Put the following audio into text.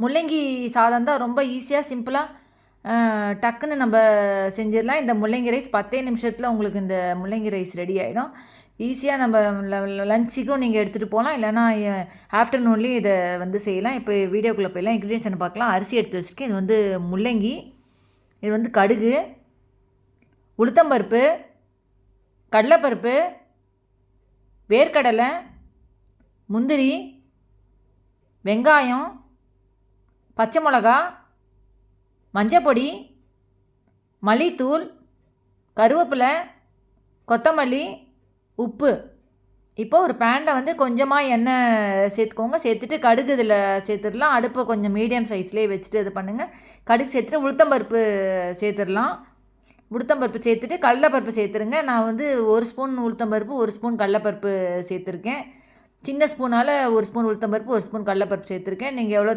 முள்ளங்கி சாதம் தான் ரொம்ப ஈஸியாக சிம்பிளாக டக்குன்னு நம்ம செஞ்சிடலாம். இந்த முள்ளங்கி ரைஸ் 10 நிமிஷத்தில் உங்களுக்கு இந்த முள்ளங்கி ரைஸ் ரெடி ஆகிடும். ஈஸியாக நம்ம லஞ்சுக்கும் நீங்கள் எடுத்துகிட்டு போகலாம், இல்லைனா ஆஃப்டர்நூன்லேயும் இதை வந்து செய்யலாம். இப்போ வீடியோக்குள்ளே போயிடலாம். இன்க்ரீடியன்ஸ் பார்க்கலாம். அரிசி எடுத்து வச்சுருக்கேன். இது வந்து முள்ளங்கி, இது வந்து கடுகு, உளுத்தம்பருப்பு, கடலைப்பருப்பு, வேர்க்கடலை, முந்திரி, வெங்காயம், பச்சை மிளகா, மஞ்சப்பொடி, மல்லித்தூள், கருவேப்பிலை, கொத்தமல்லி, உப்பு. இப்போ ஒரு பேனில் வந்து கொஞ்சமாக எண்ணெய் சேர்த்துக்கோங்க. சேர்த்துட்டு கடுகு இதில் சேர்த்துடலாம். அடுப்பை கொஞ்சம் மீடியம் சைஸ்லேயே வச்சுட்டு இது பண்ணுங்கள். கடுகு சேர்த்துட்டு உளுத்தம்பருப்பு சேர்த்துடலாம். உளுத்தம்பருப்பு சேர்த்துட்டு கடலைப்பருப்பு சேர்த்துருங்க. நான் வந்து 1 ஸ்பூன் உளுத்தம்பருப்பு, 1 ஸ்பூன் கடலைப்பருப்பு சேர்த்துருக்கேன். சின்ன ஸ்பூனால் 1 ஸ்பூன் உளுத்தம்பருப்பு, 1 ஸ்பூன் கடலைப்பருப்பு சேர்த்துருக்கேன். நீங்கள் எவ்வளோ